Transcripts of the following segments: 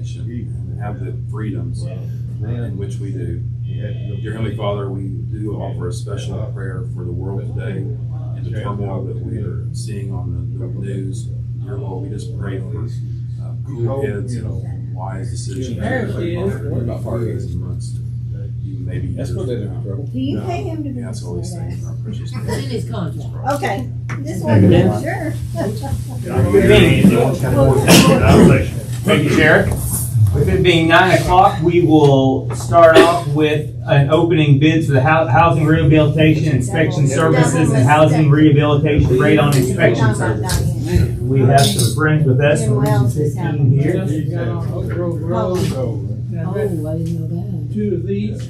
nation and have the freedoms in which we do. Dear Heavenly Father, we do offer a special prayer for the world today and the turmoil that we are seeing on the news. Dear Lord, we just pray for cool heads and wise decisions. What about parties? You maybe That's where they have trouble. Do you pay him to be? Yeah, that's all he's saying. Our precious It's in his contract. Okay, just wanted to make sure. Thank you, Sheriff. With it being 9 o'clock, we will start off with an opening bids for the housing rehabilitation inspection services and housing rehabilitation radon inspection services. We have some friends with us from Region 15 here. Oh, I didn't know that. Two of these.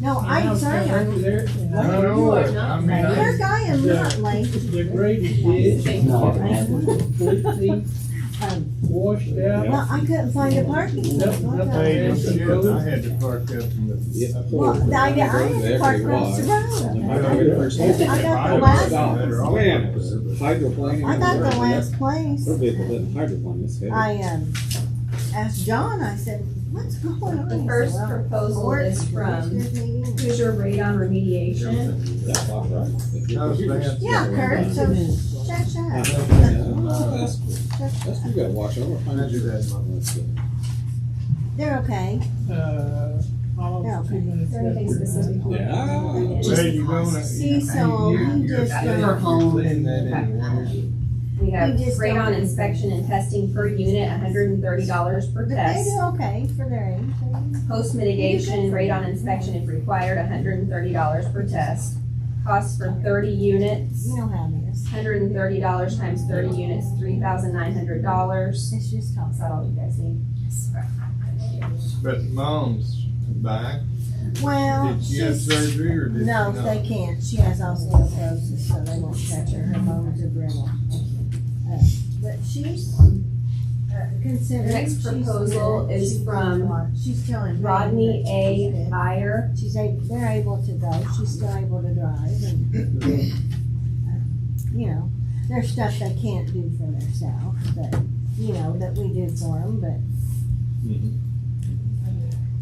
No, I'm sorry. There. You are not. There's I am not late. The graded ditch, completely washed out. Well, I couldn't find a parking spot. Nothing else to go. I had to park up in the. Well, I had to park across the road. I got the last, Hydroplane. I got the last place. Some people didn't hydroplane this heavy. I asked John, I said, what's going on? The He said, first "Well, proposal board is from commissioners meeting." Hoosier Radon Remediation. That's all right. If you're- Yeah, Kurt, so shut up. That's, you gotta watch over. I do that. That's good. They're okay. Almost 2 minutes Is there anything left. specific? Yeah. Where you going? See, so he just, For home. Putting that in. We have We just radon don't- inspection and testing per unit, $130 per they test. do okay for their age. Post mitigation, radon inspection if required, $130 per test. Cost for 30 units, You know how it is. $130 times 30 units, $3,900. It's just talk. Is that all you guys need? But mom's back. Well, Did she have she's, surgery or did she no, not? they can't. She has osteoporosis, so they won't touch her. Her bones are brittle. But she's considering. The next she's proposal good. is She's from smart. She's telling me Rodney that A. she's good. Iyer. They're able to go. She's still able to drive, and you know, there's stuff they can't do for themselves, but you know that we do for them.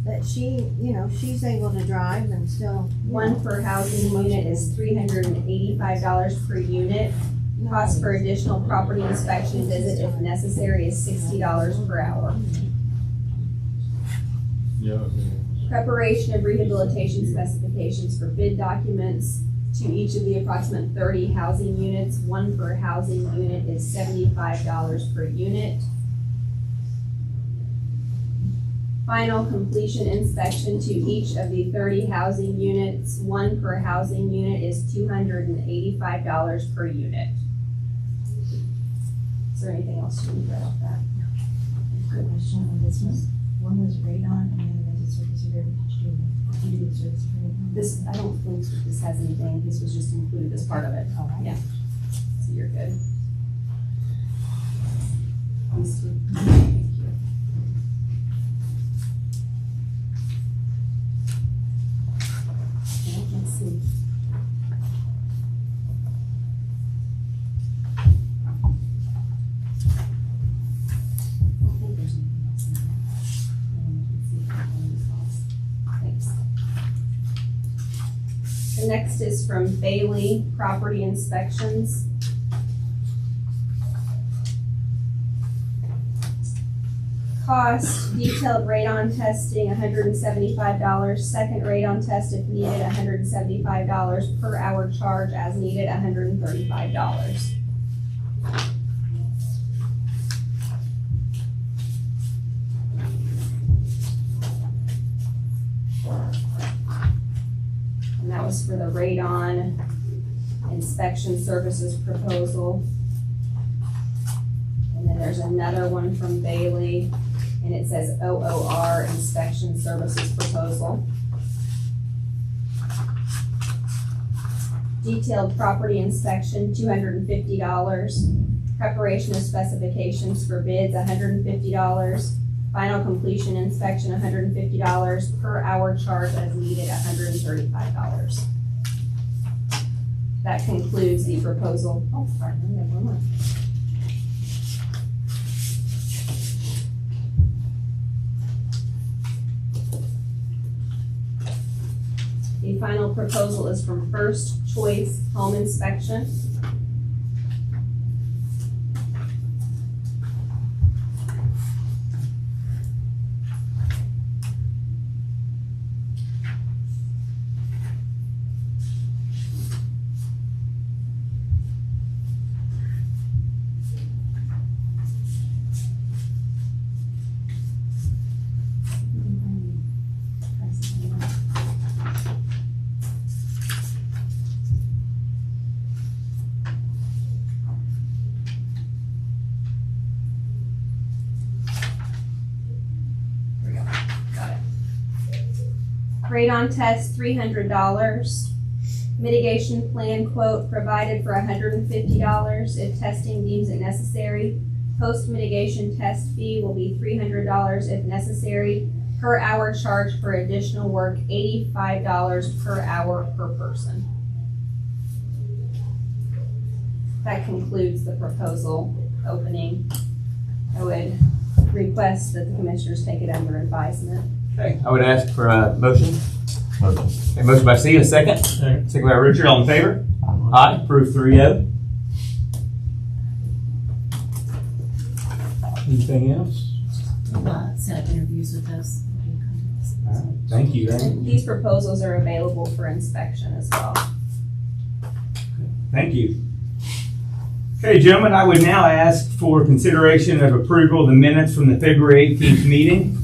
But she, you know, she's able to drive and still. One per housing unit is $385 per unit. Cost for additional property inspection visit if necessary is $60 per hour. Yeah. Preparation of rehabilitation specifications for bid documents to each of the approximate 30 housing units. One per housing unit is $75 per unit. Final completion inspection to each of the 30 housing units. One per housing unit is $285 per unit. Is there anything else you need right off that? Quick question on this one. One was radon and the other was a surface area. Did you do the surface area? This, I don't think this has anything, this was just included as part of it. All right. Yeah. So you're good. These two. Okay, let's see. I don't think there's anything else in there. Let's see if I can find these costs. Thanks. The next is from Bailey Property Inspections. Cost, detailed radon testing, $175. Second radon test if needed, $175. Per hour charge as needed, $135. And that was for the radon inspection services proposal. And then there's another one from Bailey, and it says OOR inspection services proposal. Detailed property inspection, $250. Preparation of specifications for bids, $150. Final completion inspection, $150. Per hour charge as needed, $135. That concludes the proposal. Oh, sorry, we have one more. The final proposal is from First Choice Home Inspection. Radon test, $300. Mitigation plan quote provided for $150 if testing deems it necessary. Post mitigation test fee will be $300 if necessary. Per hour charge for additional work, $85 per hour per person. That concludes the proposal opening. I would request that the commissioners take it under advisement. Okay, I would ask for a motion. Motion. Okay, motion by Steve, a second. Second by Richard, all in favor? Aye, approved 3-0. Anything else? Set up interviews with those. All right, thank you. And these proposals are available for inspection as well. Thank you. Okay, gentlemen, I would now ask for consideration of approval of the minutes from the February 18th meeting.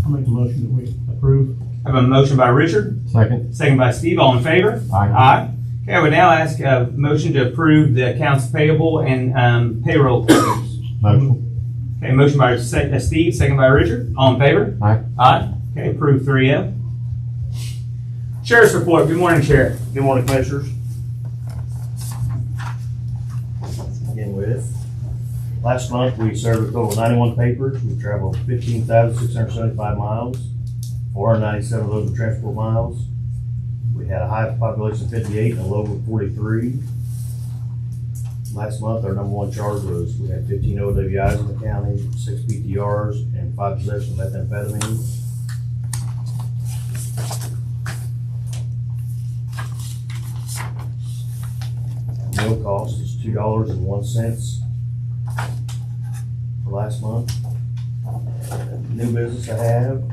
I'll make a motion that we approve. I have a motion by Richard, Second. second by Steve, all in favor? Aye. Aye. Okay, I would now ask a motion to approve the accounts payable and payroll claims. Motion. Okay, motion by Steve, second by Richard, all in favor? Aye. Aye. Okay, approved 3-0. Sheriff's report, good morning, Sheriff. Good morning, Commissioners. Begin with, last month we served a total of 91 papers. We traveled 15,675 miles. 497 of those were transport miles. We had a high population of 58 and a low of 43. Last month, our number one charge was we had 15 OWIs in the county, 6 PTRs, and 5 possessions of methamphetamine. Meal cost is $2.01 for last month. New business I have,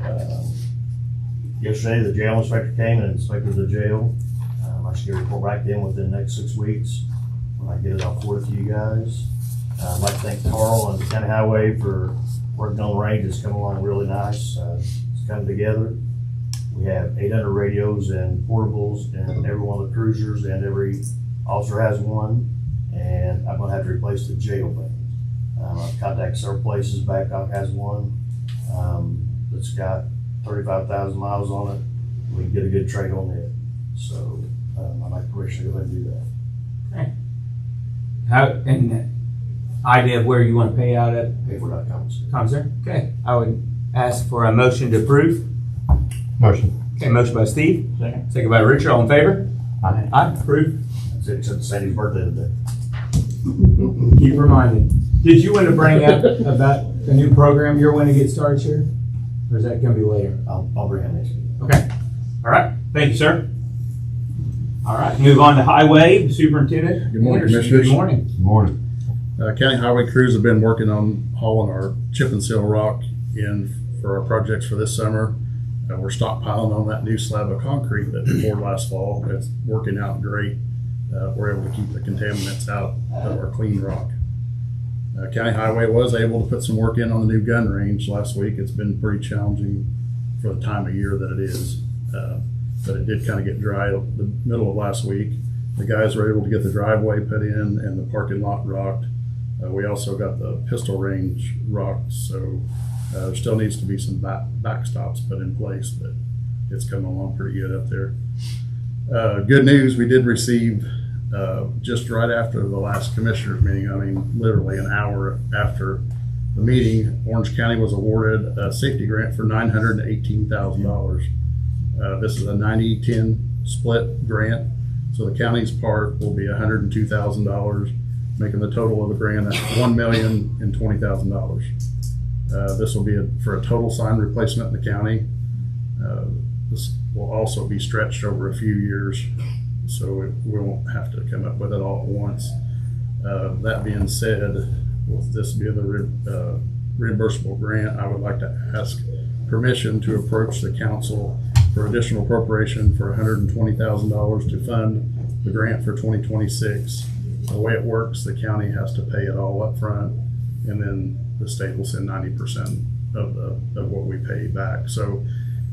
yesterday the jail inspector came and inspected the jail. I should get a report back in within the next 6 weeks. When I get it, I'll forward it to you guys. I'd like to thank Carl and the county highway for working on the range. It's coming along really nice. It's coming together. We have 800 radios and portables in every one of the cruisers, and every officer has one. And I'm gonna have to replace the jail van. I've contacted several places. Babcock has one. That's got 35,000 miles on it. We can get a good trade on it. So I'd like permission to go ahead and do that. How, and idea of where you want to pay out at Payfor.com. concert? Okay, I would ask for a motion to approve. Motion. Okay, motion by Steve, Second. second by Richard, all in favor? Aye. Aye, approved. That's it, except Sandy's birthday today. Keep reminded. Did you want to bring up about the new program you're wanting to get started here? Or is that going to be later? I'll bring it next week. Okay, all right, thank you, sir. All right, move on to Highway Superintendent. Good morning, Anderson. Commissioners. Good morning. Good morning. County highway crews have been working on hauling our chip and seal rock in for our projects for this summer. We're stockpiling on that new slab of concrete that we poured last fall. It's working out great. We're able to keep the contaminants out of our clean rock. County highway was able to put some work in on the new gun range last week. It's been pretty challenging for the time of year that it is. But it did kind of get dry the middle of last week. The guys were able to get the driveway put in and the parking lot rocked. We also got the pistol range rocked, so there still needs to be some backstops put in place, but it's coming along pretty good up there. Good news, we did receive just right after the last commissioners meeting, I mean literally an hour after the meeting, Orange County was awarded a safety grant for $918,000. This is a 90-10 split grant, so the county's part will be $102,000, making the total of the grant at $1,020,000. This will be for a total sign replacement in the county. will also be stretched over a few years, so we won't have to come up with it all at once. That being said, with this being the reimbursable grant, I would like to ask permission to approach the council for additional appropriation for $120,000 to fund the grant for 2026. The way it works, the county has to pay it all up front, and then the state will send 90% of what we pay back. So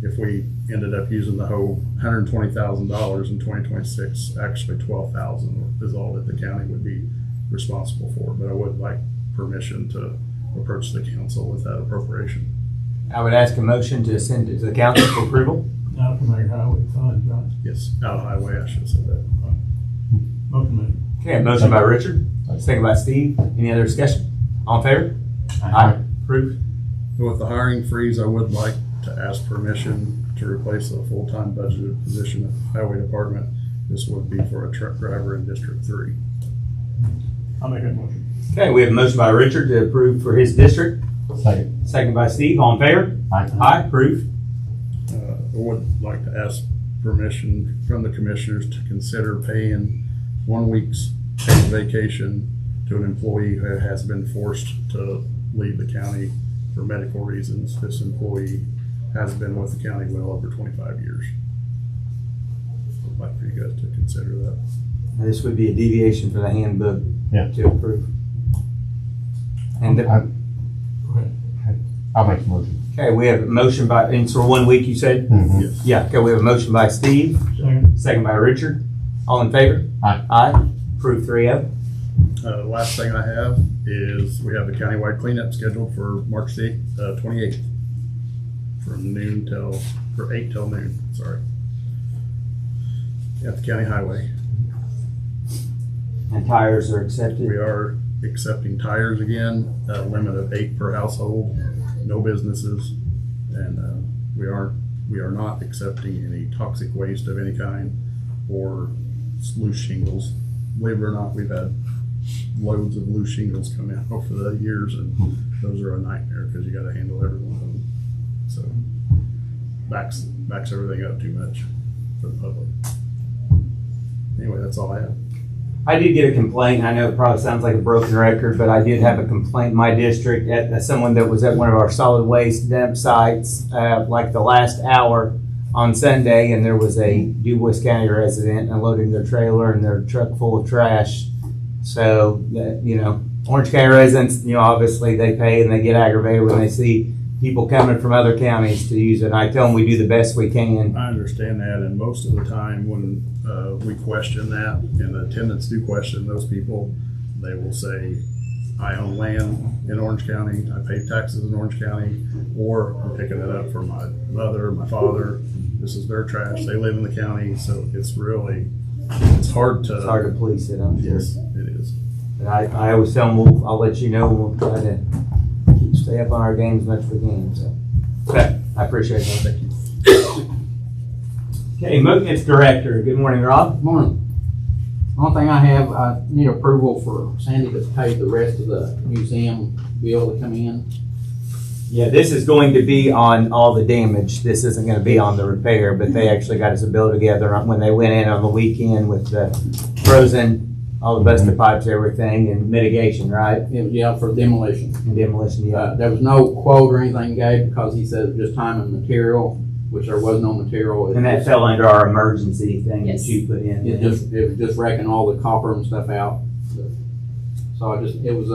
if we ended up using the whole $120,000 in 2026, actually $12,000 is all that the county would be responsible for. But I would like permission to approach the council with that appropriation. I would ask a motion to send it to the council for approval. Now for Mayor Highway Fund, right? Yes, out of highway, I should have said that. Motion made. Okay, a motion by Richard, second by Steve. Any other discussion? All in favor? Aye. Approved. With the hiring freeze, I would like to ask permission to replace a full-time budgeted position at the highway department. This would be for a truck driver in District 3. I'll make that motion. Okay, we have a motion by Richard to approve for his district, Second. second by Steve. All in favor? Aye. Approved. I would like to ask permission from the commissioners to consider paying 1 week's paid vacation to an employee who has been forced to leave the county for medical reasons. This employee has been with the county well over 25 years. I'd like for you guys to consider that. Now, this would be a deviation for the handbook Yeah. to approve. And, Go ahead. I'll make the motion. okay, we have a motion by, and it's for 1 week, you said? Mm-hmm. Yes. Yeah, okay, we have a motion by Steve, Second. second by Richard. All in favor? Aye. Aye. Approved 3-0. Last thing I have is we have the countywide cleanup scheduled for March 28th from 8 till noon, sorry. At the county highway. And tires are accepted. We are accepting tires again, a limit of 8 per household, no businesses. And we are not accepting any toxic waste of any kind or loose shingles. Believe it or not, we've had loads of loose shingles come in over the years, and those are a nightmare because you gotta handle every one of them. So backs everything up too much for the public. Anyway, that's all I have. I did get a complaint. I know it probably sounds like a broken record, but I did have a complaint in my district at someone that was at one of our solid waste dump sites, like the last hour on Sunday, and there was a DuBois County resident unloading their trailer and their truck full of trash. So, Orange County residents, obviously they pay and they get aggravated when they see people coming from other counties to use it. And I tell them we do the best we can. I understand that, and most of the time when we question that, and the attendants do question those people, they will say, I own land in Orange County, I pay taxes in Orange County, or I'm picking it up for my mother, my father, this is their trash, they live in the county, so it's hard to. It's hard to police it, I'm sure. Yes, it is. But I always tell them, I'll let you know, and we'll try to stay up on our game as much as we can, so. Okay, I appreciate that. Thank you. Okay, maintenance director, good morning, Rob. Morning. Only thing I have, I need approval for Sandy to pay the rest of the museum bill to come in. Yeah, this is going to be on all the damage. This isn't gonna be on the repair, but they actually got us a bill together when they went in on the weekend with the frozen, all the busted pipes, everything, and mitigation, right? Yeah, for demolition. And demolition, yeah. There was no quote or anything gave because he said it was just time and material, which there was no material. And that fell under our emergency thing that Yes. you put in. It was just wrecking all the copper and stuff out. So it was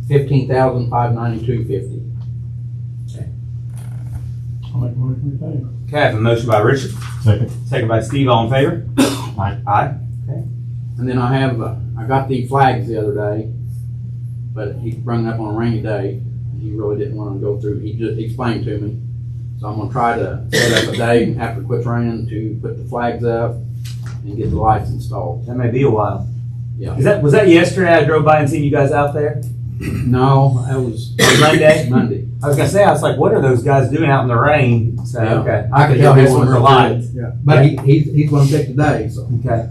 $15,592.50. I'll make a motion to pay. Okay, I have a motion by Richard, Second. second by Steve, all in favor? Aye. Aye. And then I got the flags the other day, but he brought it up on a rainy day. He really didn't want to go through. He just explained to me. So I'm gonna try to set up a day after it quits raining to put the flags up and get the lights installed. That may be a while. Yeah. Was that yesterday I drove by and seen you guys out there? No, that was Monday? Monday. I was gonna say, I was like, what are those guys doing out in the rain? So, Yeah. okay. I could tell tell he this wanted was the to lights. Yeah. But he's gonna pick today, so. Okay.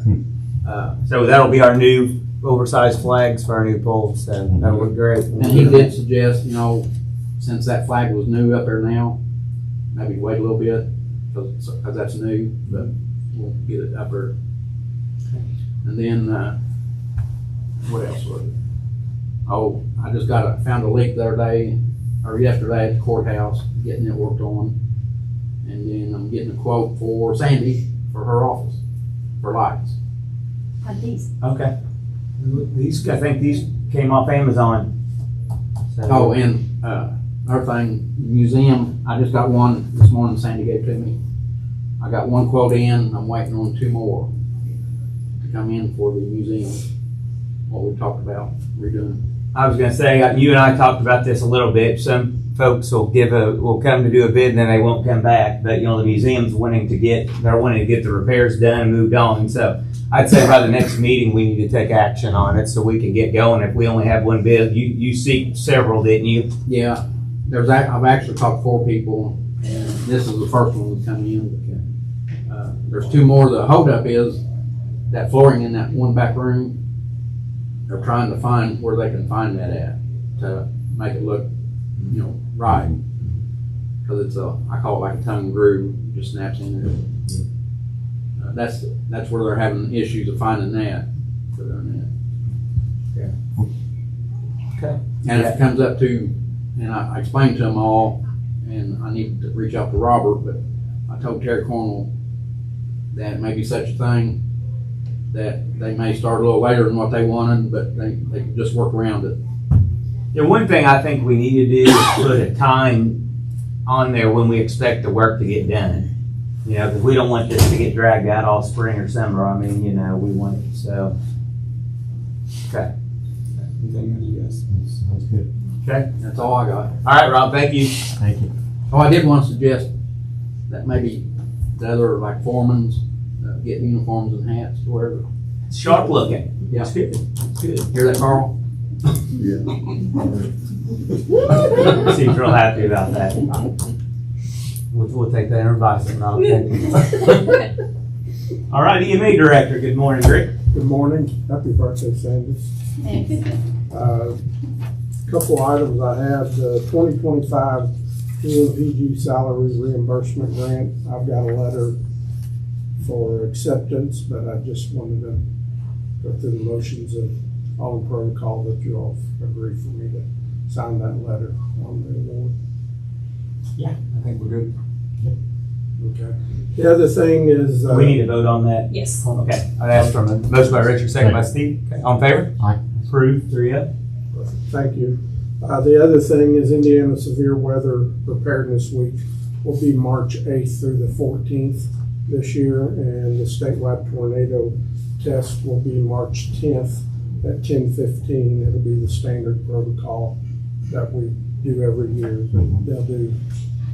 So that'll be our new oversized flags for our new poles, so that'll look great. And he did suggest, since that flag was new up there now, maybe wait a little bit. cause that's new, but we'll get it up there. And then, what else was it? Oh, I just found a leak the other day, or yesterday at the courthouse, getting it worked on. And then I'm getting a quote for Sandy for her office, for lights. These, Okay. These, I think these came off Amazon. So- Oh, and, another thing, museum, I just got one this morning Sandy gave to me. I got one quote in, I'm waiting on 2 more to come in for the museum, what we talked about redoing. I was gonna say, you and I talked about this a little bit. Some folks will come to do a bid and then they won't come back. But, the museum's wanting to get the repairs done and moved on. So I'd say by the next meeting, we need to take action on it so we can get going. If we only have one bid, you seeked several, didn't you? Yeah, I've actually talked to 4 people, and this is the first one that's coming in. There's 2 more. The holdup is that flooring in that one back room. They're trying to find where they can find that at to make it look, right. Cause it's I call it like a tongue groove, it just snaps in there. That's where they're having issues of finding that for their net. Okay. And if it comes up to, and I explained to them all, and I need to reach out to Robert, but I told Terry Cornwell that may be such a thing, that they may start a little later than what they wanted, but they can just work around it. The one thing I think we need to do is put a time on there when we expect the work to get done. Because we don't want this to get dragged out all spring or summer. I mean, we want it, so. Okay. Anything else, you guys? Sounds good. Okay. That's all I got. All right, Rob, thank you. Thank you. Oh, I did want to suggest that maybe the other, like foremans, get uniforms and hats or whatever. It's sharp looking. Yeah. It's good. It's good. Hear that, Carl? Seems real happy about that. We'll take that in advice, Rob. Thank you. All right, EMA Director, good morning, Rick. Good morning. Happy birthday, Sandy. Couple items I have, the 2025 EMPG salary reimbursement grant. I've got a letter for acceptance, but I just wanted to go through the motions of all in protocol that you all agree for me to sign that letter on the award. Yeah, I think we're good. Okay. The other thing is. We need to vote on that. Yes. Okay, I asked from a motion by Richard, second by Steve. Okay. All in favor? Aye. Approved, 3-0. Thank you. The other thing is Indiana Severe Weather Preparedness Week will be March 8th through the 14th this year, and the statewide tornado test will be March 10th at 10:15. It'll be the standard protocol that we do every year. They'll do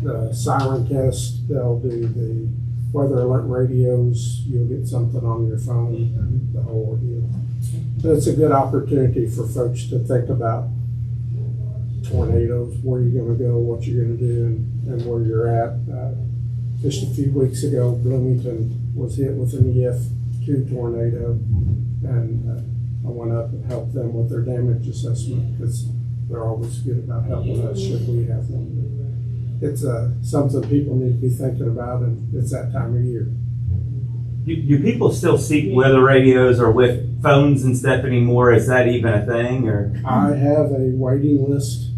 the siren test, they'll do the weather alert radios, you'll get something on your phone, the whole ordeal. So it's a good opportunity for folks to think about tornadoes, where you're gonna go, what you're gonna do, and where you're at. Just a few weeks ago, Bloomington was hit with an EF2 tornado, and I went up and helped them with their damage assessment, because they're always good about helping us should we have one. It's something people need to be thinking about, and it's that time of year. Do people still seek weather radios or with phones and stuff anymore? Is that even a thing, or? I have a waiting list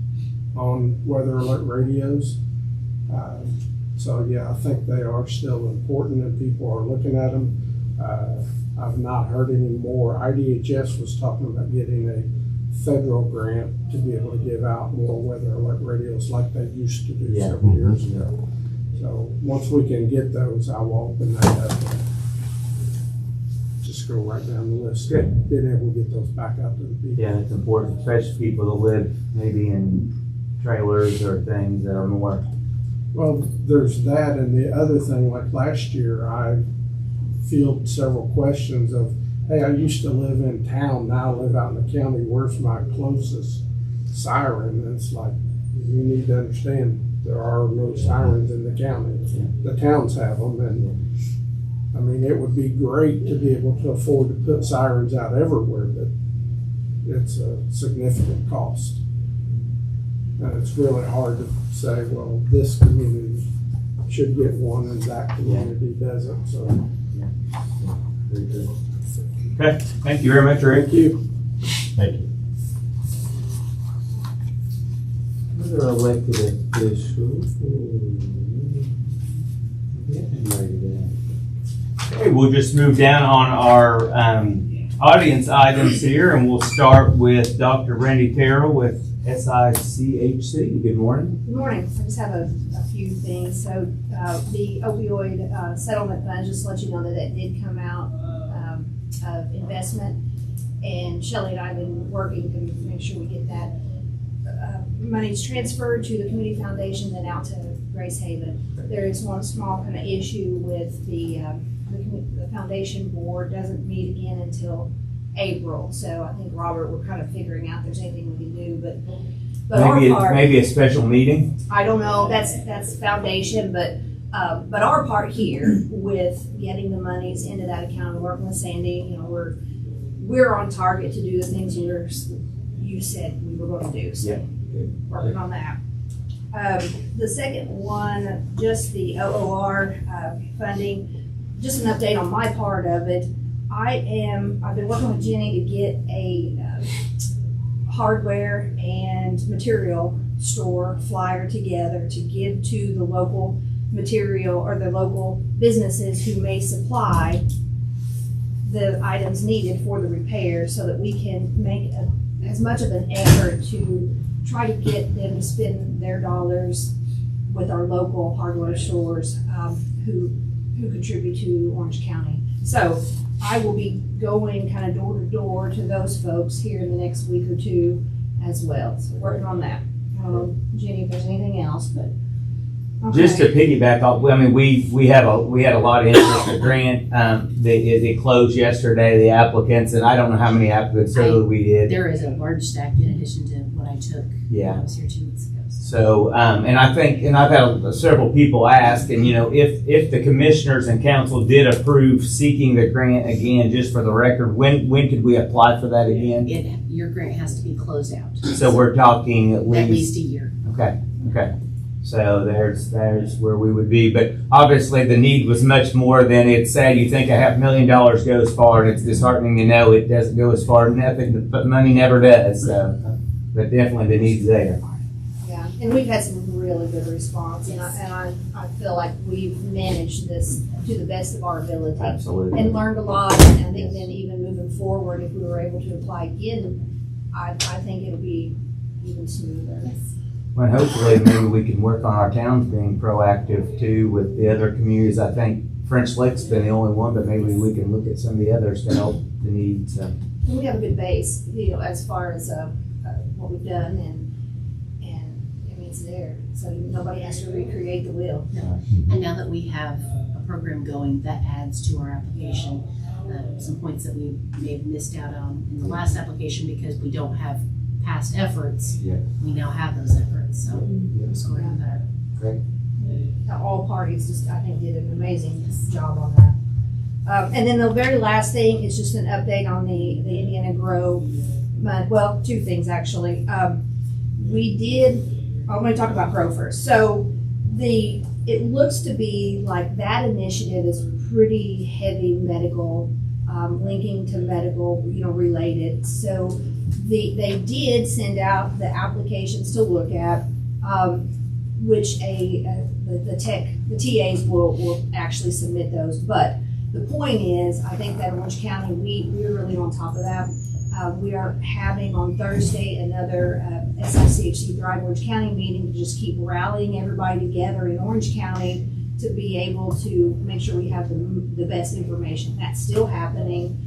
on weather alert radios. So yeah, I think they are still important and people are looking at them. I've not heard any more. IDHS was talking about getting a federal grant to be able to give out more weather alert radios like they used to do several years ago. So once we can get those, I will open that up and just go right down the list. Good. Being able to get those back out to the people. Yeah, it's important, especially people that live maybe in trailers or things that are more. Well, there's that, and the other thing, like last year, I fielded several questions of, hey, I used to live in town, now I live out in the county, where's my closest siren? And it's like, you need to understand, there are no sirens in the county. The towns have them, and I mean, it would be great to be able to afford to put sirens out everywhere, but it's a significant cost. And it's really hard to say, well, this community should get one and that community doesn't, so. Okay, thank you very much, Rick. Thank you. Thank you. Other elected officials. Okay, we'll just move down on our audience items here, and we'll start with Dr. Randy Terrell with SICHC. Good morning. Good morning. I just have a few things. So the opioid settlement fund, just to let you know that it did come out of investment. And Shelley and I have been working to make sure we get that money's transferred to the community foundation, then out to Grace Haven. There is one small kind of issue with the foundation board doesn't meet again until April. So I think, Robert, we're kind of figuring out if there's anything we can do, but Maybe, our part, maybe a special meeting. I don't know, that's foundation, but our part here with getting the monies into that account and working with Sandy, you know, we're on target to do the things you said we were going to do. So Yeah. working on that. The second one, just the OOR funding, just an update on my part of it. I've been working with Jenny to get a hardware and material store flyer together to give to the local material or the local businesses who may supply the items needed for the repair, so that we can make as much of an effort to try to get them to spend their dollars with our local hardware stores who contribute to Orange County. So I will be going kind of door to door to those folks here in the next week or two as well. So working on that. I don't know, Jenny, if there's anything else, but. Okay. Just to piggyback off, I mean, we had a lot of interest in the grant. It closed yesterday, the applicants, and I don't know how many applicants total we did. There is a large stack in addition to what I took when I was here 2 weeks ago. So, and I think, and I've had several people ask, and you know, if the commissioners and council did approve seeking the grant again, just for the record, when could we apply for that again? Your grant has to be closed out. So we're talking at least a year. Okay. So there's where we would be, but obviously the need was much more than it's sad. You think $500,000 goes far, and it's disheartening to know it doesn't go as far. Nothing, but money never does. So, but definitely the need's there. Yeah, and we've had some really good response, and I feel like we've managed this to the best of our ability. Absolutely. And learned a lot, and I think then even moving forward, if we were able to apply again, I think it'll be even smoother. Yes. Well, hopefully maybe we can work on our towns being proactive too with the other communities. I think French Lake's been the only one, but maybe we can look at some of the others to help the needs. And we have a good base, you know, as far as what we've done, and I mean, it's there, so nobody has to recreate the wheel. And now that we have a program going, that adds to our application. Some points that we may have missed out on in the last application because we don't have past efforts. Yeah. We now have those efforts, so we're scoring better. Great. All parties just, I think, did an amazing job on that. And then the very last thing is just an update on the Indiana Grow month. Well, two things actually. I'm going to talk about Grow first. So it looks to be like that initiative is pretty heavy medical, linking to medical, you know, related. So they did send out the applications to look at, which the TAs will actually submit those. But the point is, I think that Orange County, we're really on top of that. We are having on Thursday another SICHC Thrive Orange County meeting to just keep rallying everybody together in Orange County to be able to make sure we have the best information. That's still happening.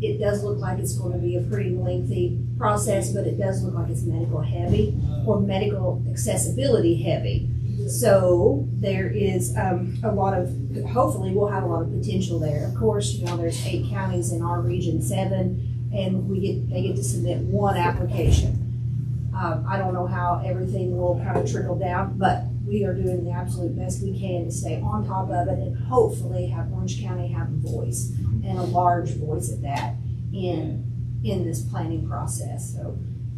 It does look like it's going to be a pretty lengthy process, but it does look like it's medical heavy or medical accessibility heavy. So there is a lot of, hopefully we'll have a lot of potential there. Of course, you know, there's 8 counties in our region, 7, and they get to submit 1 application. I don't know how everything will kind of trickle down, but we are doing the absolute best we can to stay on top of it and hopefully have Orange County have a voice, and a large voice at that, in this planning process.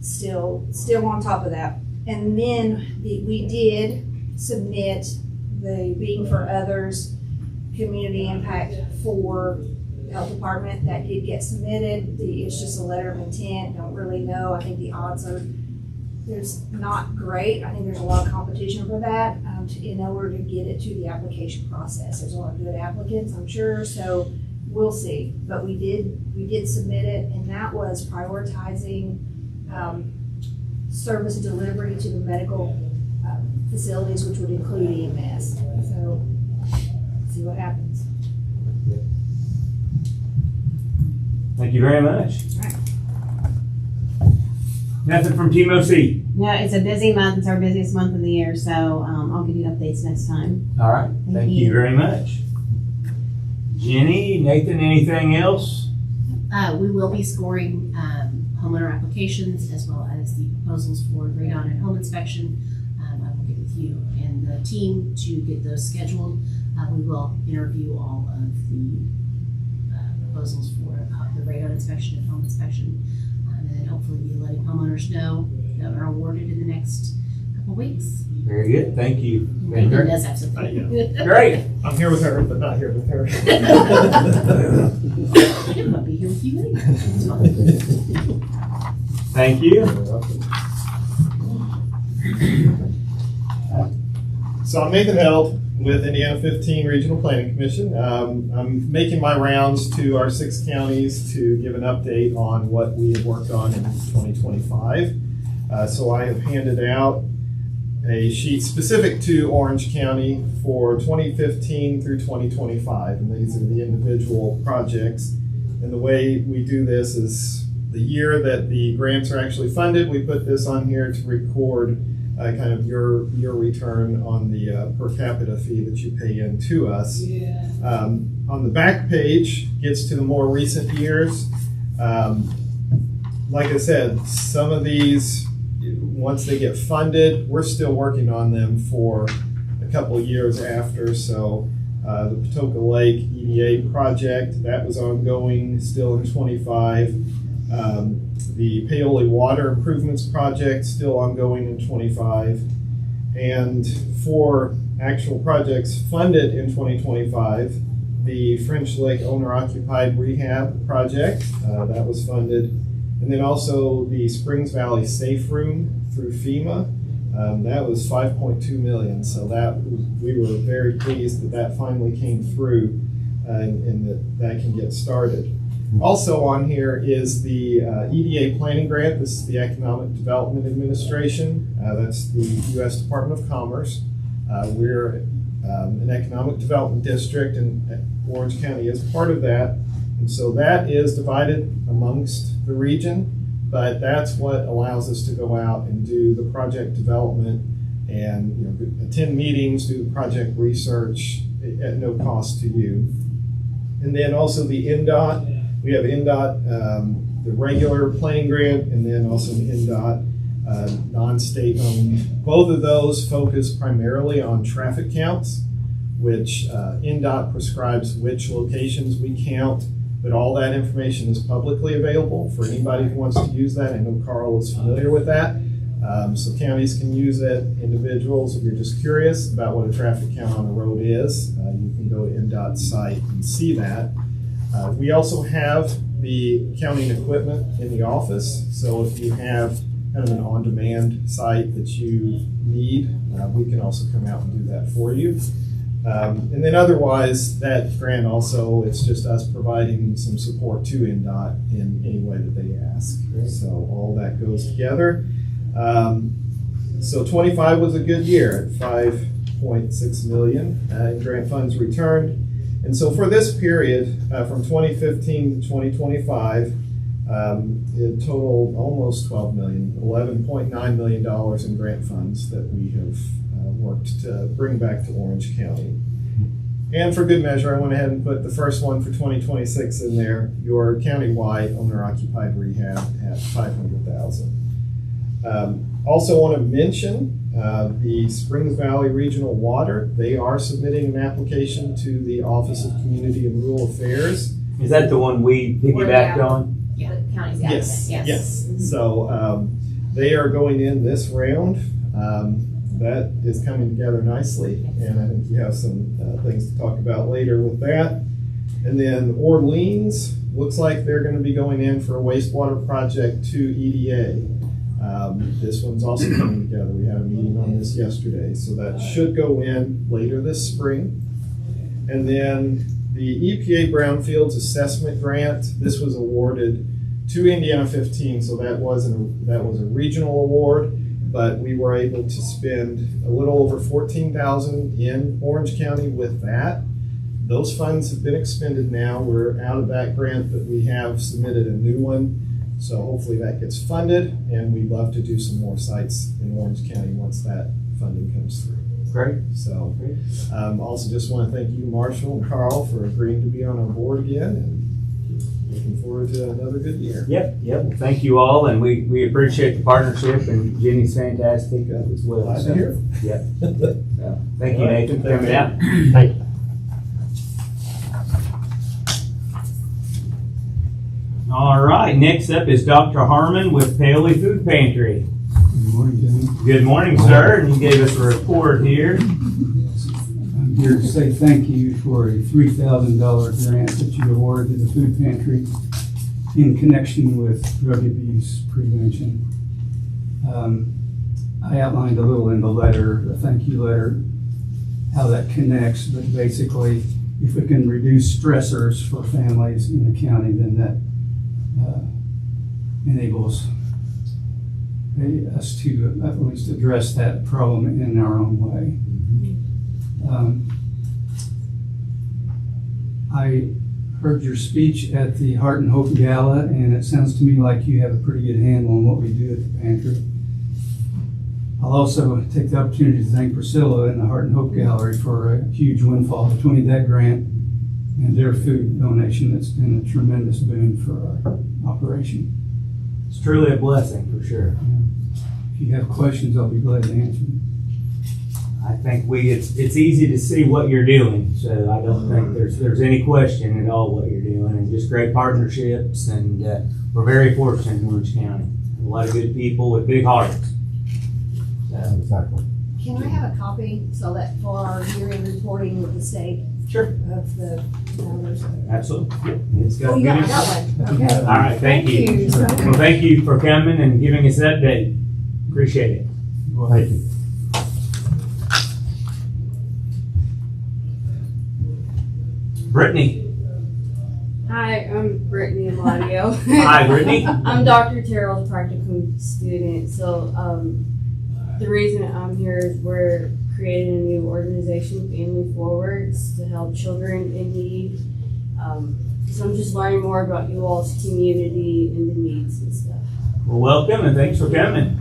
So still on top of that. And then we did submit the Being for Others community impact for the health department, that did get submitted. It's just a letter of intent, don't really know. I think the odds are, there's not great. I think there's a lot of competition for that, in order to get it to the application process. There's a lot of good applicants, I'm sure, so we'll see. But we did submit it, and that was prioritizing, service delivery to the medical facilities, which would include EMS. So, see what happens. Thank you very much. Right. Nothing from Team OC. No, it's a busy month. It's our busiest month of the year, so I'll give you updates next time. All right. Thank you very much. Jenny, Nathan, anything else? We will be scoring homeowner applications as well as the proposals for radon and home inspection. I will get with you and the team to get those scheduled. We will interview all of the proposals for the radon inspection and home inspection. And then hopefully be letting homeowners know that are awarded in the next couple weeks. Very good. Thank you. Nathan does have something. Great. I'm here with her, but not here with her. I'll be here with you anyway. Thank you. So I'm Nathan Held with Indiana 15 Regional Planning Commission. I'm making my rounds to our 6 counties to give an update on what we have worked on in 2025. So I have handed out a sheet specific to Orange County for 2015 through 2025, and these are the individual projects. And the way we do this is the year that the grants are actually funded, we put this on here to record kind of your return on the per capita fee that you pay in to us. On the back page gets to the more recent years. Like I said, some of these, once they get funded, we're still working on them for a couple of years after. So the Patoka Lake EDA project, that was ongoing still in 25. The Paoli Water Improvements Project, still ongoing in 25. And for actual projects funded in 2025, the French Lake Owner-Occupied Rehab Project, that was funded. And then also the Springs Valley Safe Room through FEMA, that was $5.2 million. So that we were very pleased that that finally came through and that can get started. Also on here is the EDA planning grant. This is the Economic Development Administration. That's the U.S. Department of Commerce. We're an economic development district, and Orange County is part of that. And so that is divided amongst the region, but that's what allows us to go out and do the project development and attend meetings, do the project research at no cost to you. And then also the NDOT. We have NDOT, the regular planning grant, and then also the NDOT non-state owned. Both of those focus primarily on traffic counts, which NDOT prescribes which locations we count, but all that information is publicly available for anybody who wants to use that. I know Carl is familiar with that. So counties can use it. Individuals, if you're just curious about what a traffic count on a road is, you can go to NDOT's site and see that. We also have the counting equipment in the office. So if you have kind of an on-demand site that you need, we can also come out and do that for you. And then otherwise, that grant also, it's just us providing some support to NDOT in any way that they ask. So all that goes together. So 25 was a good year at $5.6 million in grant funds returned. And so for this period, from 2015 to 2025, it totaled almost $12 million, $11.9 million in grant funds that we have worked to bring back to Orange County. And for good measure, I went ahead and put the first one for 2026 in there, your countywide owner-occupied rehab at $500,000. Also want to mention the Springs Valley Regional Water. They are submitting an application to the Office of Community and Rural Affairs. Is that the one we piggybacked on? Yeah, the county's Yes. So they are going in this round. that is coming together nicely, and I think you have some things to talk about later with that. And then Orleans, looks like they're going to be going in for a wastewater project to EDA. This one's also coming together. We had a meeting on this yesterday, so that should go in later this spring. And then the EPA Brownfields Assessment Grant, this was awarded to Indiana 15, so that was a regional award, but we were able to spend a little over $14,000 in Orange County with that. Those funds have been expended now. We're out of that grant, but we have submitted a new one. So hopefully that gets funded, and we'd love to do some more sites in Orange County once that funding comes through. Great. So, also just want to thank you, Marshall and Carl, for agreeing to be on our board again, and looking forward to another good year. Yep. Well, thank you all, and we appreciate the partnership, and Jenny's fantastic as well. Glad to hear. Yep. So, thank you, Nathan, for coming out. Thank you. All right, next up is Dr. Harmon with Paoli Food Pantry. Good morning, gentlemen. Good morning, sir, and you gave us a report here. I'm here to say thank you for a $3,000 grant that you awarded to the food pantry in connection with drug abuse prevention. I outlined a little in the letter, the thank you letter, how that connects, but basically, if we can reduce stressors for families in the county, then that enables us to at least address that problem in our own way. I heard your speech at the Heart and Hope Gala, and it sounds to me like you have a pretty good handle on what we do at the pantry. I'll also take the opportunity to thank Priscilla and the Heart and Hope Gallery for a huge windfall between that grant and their food donation. That's been a tremendous boon for our operation. It's truly a blessing, for sure. If you have questions, I'll be glad to answer them. I think it's easy to see what you're doing, so I don't think there's any question at all what you're doing, and just great partnerships, and we're very fortunate in Orange County. A lot of good people with big hearts. So, Exactly. Can I have a copy so that for our year-end reporting with the state? Sure. Of the numbers? Absolutely. It's got Oh, you good got one, okay. All right, thank you. Well, thank you for coming and giving us that update. Appreciate it. Thank you. Brittany. Hi, I'm Brittany Amadio. Hi, Brittany. I'm Dr. Terrell's practicum student. So the reason I'm here is we're creating a new organization, Family Forwards, to help children in need. So I'm just learning more about you all's community and the needs and stuff. Well, welcome and thanks for coming.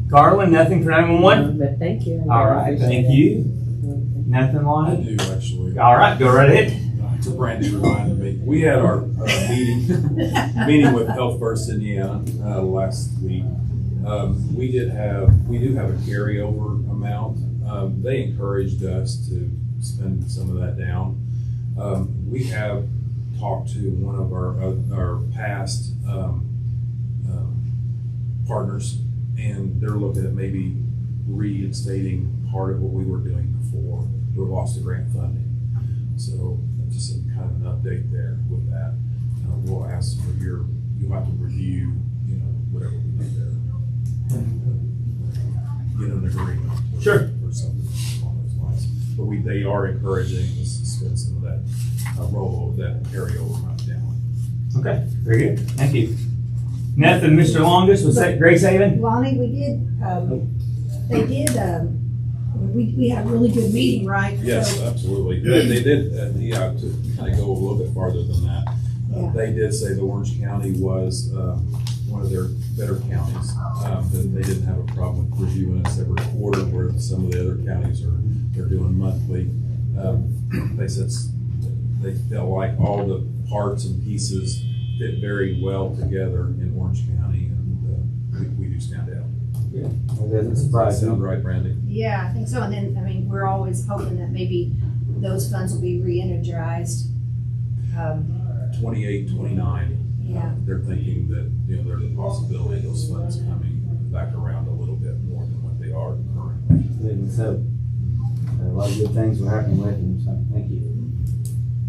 Garland, nothing for 911? But thank you. All right, thank you. Nothing, Lonnie? I do, actually. All right, go right ahead. Brandy reminded me. We had our meeting with Health First Indiana last week. We do have a carryover amount. They encouraged us to spend some of that down. We have talked to one of our past partners, and they're looking at maybe reinstating part of what we were doing before we lost the grant funding. So just some kind of an update there with that. We'll ask for you'll have to review, whatever we do there. Get an agreement. Sure. Or something along those lines. But they are encouraging us to spend some of that rollover, that carryover amount down. Okay, very good. Thank you. Nothing, Mr. Longest, was that Grace Haven? Lonnie, we had a really good meeting, right? Yes, So- absolutely. They did, to kind of go a little bit farther than that. They did say that Orange County was one of their better counties. That they didn't have a problem with reviewing us every quarter, where some of the other counties they're doing monthly. They said they felt like all the parts and pieces fit very well together in Orange County, and we do stand out. Yeah, that doesn't surprise me. Right, Brandy? Yeah, I think so. And then, we're always hoping that maybe those funds will be re-energized. 28, 29. Yeah. They're thinking that, there's a possibility of those funds coming back around a little bit more than what they are currently. So, a lot of good things will happen with him, so thank you.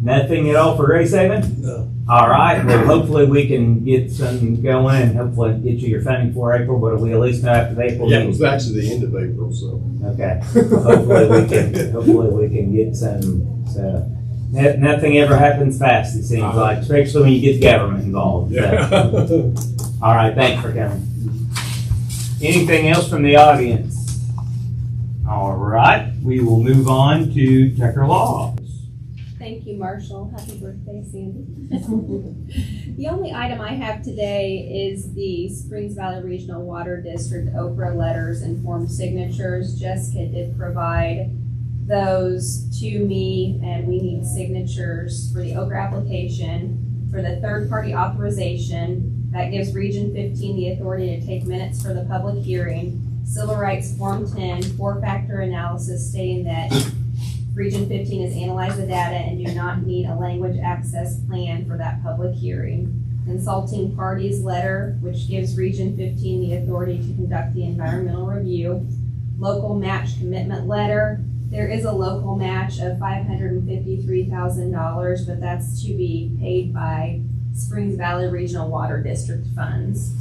Nothing at all for Grace Haven? No. All right, well, hopefully we can get some going and hopefully get you your funding for April, but we at least know after April. Yeah, it was actually the end of April, so. Okay, hopefully we can get some, so. Nothing ever happens fast, it seems like, especially when you get the government involved. So. All right, thanks for coming. Anything else from the audience? All right, we will move on to Tucker Law. Thank you, Marshall. Happy birthday, Sandy. The only item I have today is the Springs Valley Regional Water District Okra letters and form signatures. Jessica did provide those to me, and we need signatures for the Okra application, for the third-party authorization. That gives Region 15 the authority to take minutes for the public hearing. Civil Rights Form 10, 4-factor analysis stating that Region 15 has analyzed the data and do not need a language access plan for that public hearing. Consulting parties letter, which gives Region 15 the authority to conduct the environmental review. Local match commitment letter. There is a local match of $553,000, but that's to be paid by Springs Valley Regional Water District funds.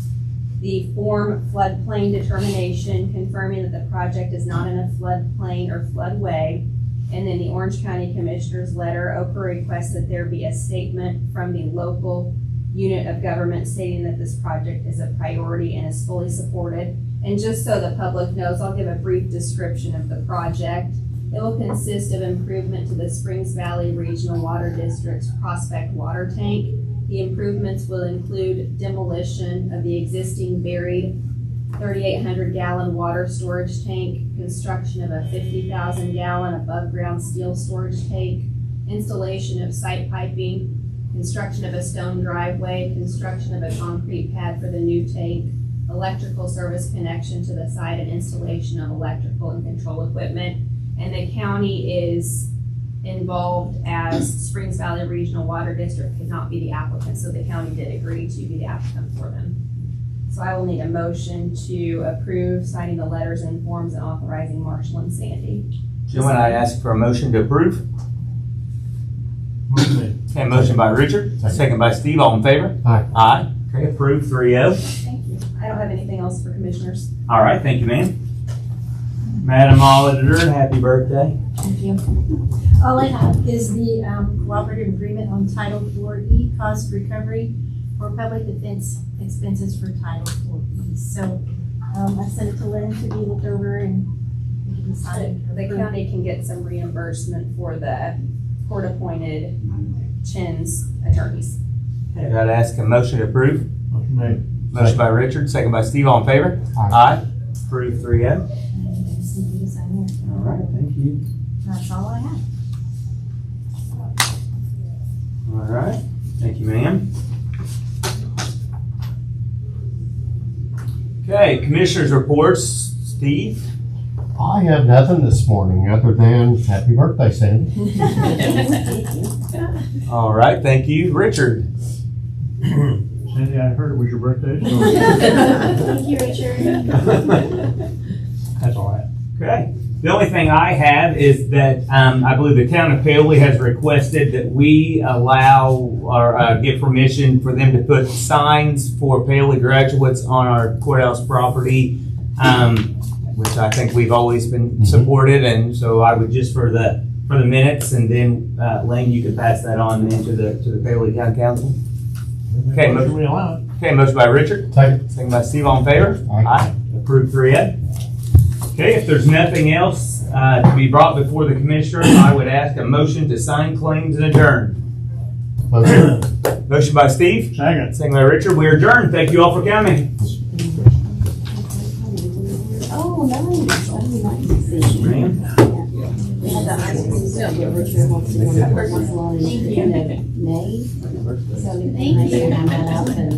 The form floodplain determination confirming that the project is not in a floodplain or floodway. And then the Orange County Commissioner's letter, Okra requests that there be a statement from the local unit of government stating that this project is a priority and is fully supported. And just so the public knows, I'll give a brief description of the project. It will consist of improvement to the Springs Valley Regional Water District's Prospect water tank. The improvements will include demolition of the existing buried 3,800 gallon water storage tank, construction of a 50,000 gallon above ground steel storage tank, installation of site piping, construction of a stone driveway, construction of a concrete pad for the new tank, electrical service connection to the site, and installation of electrical and control equipment. And the county is involved as Springs Valley Regional Water District could not be the applicant, so the county did agree to be the applicant for them. So I will need a motion to approve signing the letters and forms and authorizing Marshall and Sandy. Gentlemen, I ask for a motion to approve. Okay, motion by Richard, second by Steve, all in favor? Aye. Aye. Okay, approved, 3-0. Thank you. I don't have anything else for commissioners. All right, thank you, ma'am. Madam Auditor, happy birthday. Thank you. All I have is the cooperative agreement on Title 4E cost recovery for public defense expenses for Title 4E. So I sent it to Lynn to be looked over and we can decide. The county can get some reimbursement for the court-appointed Chin's attorneys. Okay, I'd ask a motion to approve. Motion made. Motion by Richard, second by Steve, all in favor? Aye. Approved, 3-0. All right, thank you. That's all I have. All right, thank you, ma'am. Okay, commissioners' reports. Steve? I have nothing this morning other than happy birthday, Sandy. All right, thank you. Richard? Sandy, I heard it was your birthday. So Thank you, Richard. that's all I have. Okay. The only thing I have is that I believe the town of Paoli has requested that we allow or give permission for them to put signs for Paoli graduates on our courthouse property, which I think we've always been supported. And so I would just for the minutes, and then Lane, you could pass that on then to the Paoli Town Council. Okay, Motion we allow it. Okay, motion by Richard. Second by Steve, all in favor? Aye. Approved, 3-0. Okay, if there's nothing else to be brought before the commissioners, I would ask a motion to sign claims and adjourn. Motion. Motion by Steve. Second by Richard. We are adjourned. Thank you all for coming. Oh, nice. That'd be nice to see. Ma'am. They had that ice cream stuff that Richard wants to go to. Thank you. May. So Thank you. they found that out and